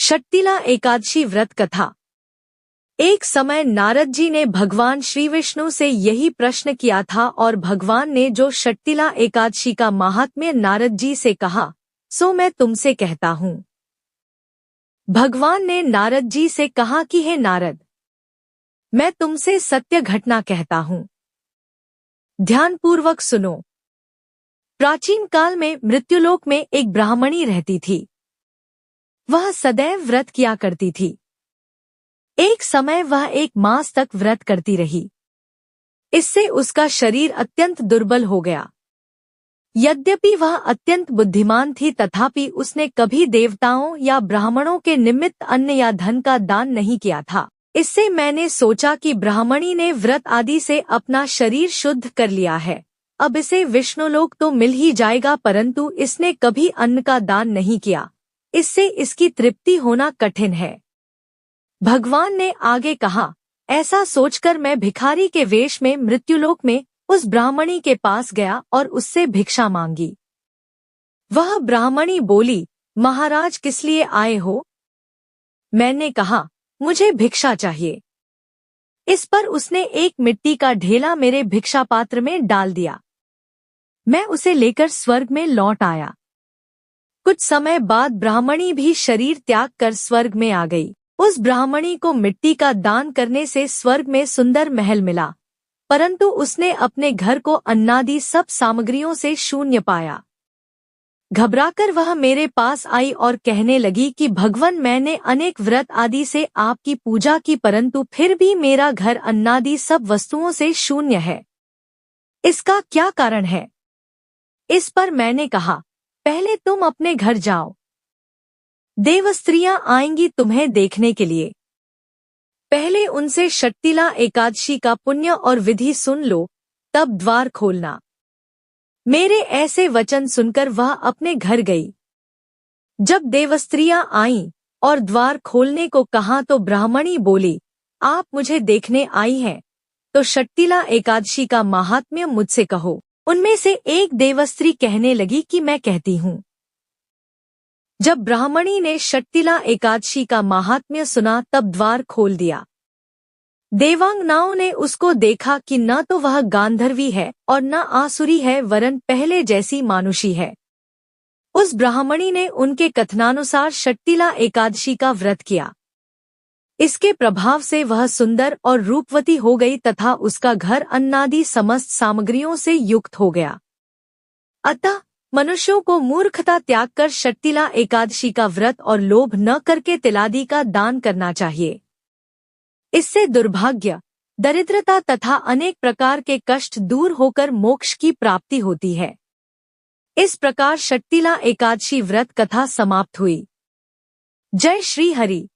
षट्तिला एकादशी व्रत कथा। एक समय नारद जी ने भगवान श्री विष्णु से यही प्रश्न किया था और भगवान ने जो षट्तिला एकादशी का महात्म्य नारद जी से कहा, सो मैं तुमसे कहता हूँ। भगवान ने नारद जी से कहा कि हे नारद, मैं तुमसे सत्य घटना कहता हूँ, ध्यानपूर्वक सुनो। प्राचीन काल में मृत्युलोक में एक ब्राह्मणी रहती थी। वह सदैव व्रत किया करती थी। एक समय वह 1 मास तक व्रत करती रही। इससे उसका शरीर अत्यंत दुर्बल हो गया। यद्यपि वह अत्यंत बुद्धिमान थी, तथापि उसने कभी देवताओं या ब्राह्मणों के निमित्त अन्न या धन का दान नहीं किया था। इससे मैंने सोचा कि ब्राह्मणी ने व्रत आदि से अपना शरीर शुद्ध कर लिया है, अब इसे विष्णुलोक तो मिल ही जाएगा, परंतु इसने कभी अन्न का दान नहीं किया, इससे इसकी तृप्ति होना कठिन है। भगवान ने आगे कहा, ऐसा सोचकर मैं भिखारी के वेश में मृत्युलोक में उस ब्राह्मणी के पास गया और उससे भिक्षा मांगी। वह ब्राह्मणी बोली, महाराज किस लिए आए हो? मैंने कहा, मुझे भिक्षा चाहिए। इस पर उसने एक मिट्टी का ढेला मेरे भिक्षा पात्र में डाल दिया। मैं उसे लेकर स्वर्ग में लौट आया। कुछ समय बाद ब्राह्मणी भी शरीर त्याग कर स्वर्ग में आ गई। उस ब्राह्मणी को मिट्टी का दान करने से स्वर्ग में सुंदर महल मिला, परंतु उसने अपने घर को अन्नादि सब सामग्रियों से शून्य पाया। घबराकर वह मेरे पास आई और कहने लगी कि भगवान, मैंने अनेक व्रत आदि से आपकी पूजा की, परंतु फिर भी मेरा घर अन्नादि सब वस्तुओं से शून्य है। इसका क्या कारण है? इस पर मैंने कहा, पहले तुम अपने घर जाओ, देवस्त्रियां आएंगी तुम्हें देखने के लिए। पहले उनसे षट्तिला एकादशी का पुण्य और विधि सुन लो, तब द्वार खोलना। मेरे ऐसे वचन सुनकर वह अपने घर गई। जब देवस्त्रियां आईं और द्वार खोलने को कहा तो ब्राह्मणी बोली, आप मुझे देखने आई हैं, तो षट्तिला एकादशी का महात्म्य मुझसे कहो। उनमें से एक देवस्त्री कहने लगी कि मैं कहती हूँ। जब ब्राह्मणी ने षट्तिला एकादशी का महात्म्य सुना तब द्वार खोल दिया। देवांगनाओं ने उसको देखा कि न तो वह गांधर्वी है और न आसुरी है, वरन पहले जैसी मानुषी है। उस ब्राह्मणी ने उनके कथनानुसार षट्तिला एकादशी का व्रत किया। इसके प्रभाव से वह सुंदर और रूपवती हो गई तथा उसका घर अन्नादि समस्त सामग्रियों से युक्त हो गया। अतः मनुष्यों को मूर्खता त्याग कर षट्तिला एकादशी का व्रत और लोभ न करके तिलादि का दान करना चाहिए। इससे दुर्भाग्य, दरिद्रता तथा अनेक प्रकार के कष्ट दूर होकर मोक्ष की प्राप्ति होती है। इस प्रकार षट्तिला एकादशी व्रत कथा समाप्त हुई। जय श्री हरि।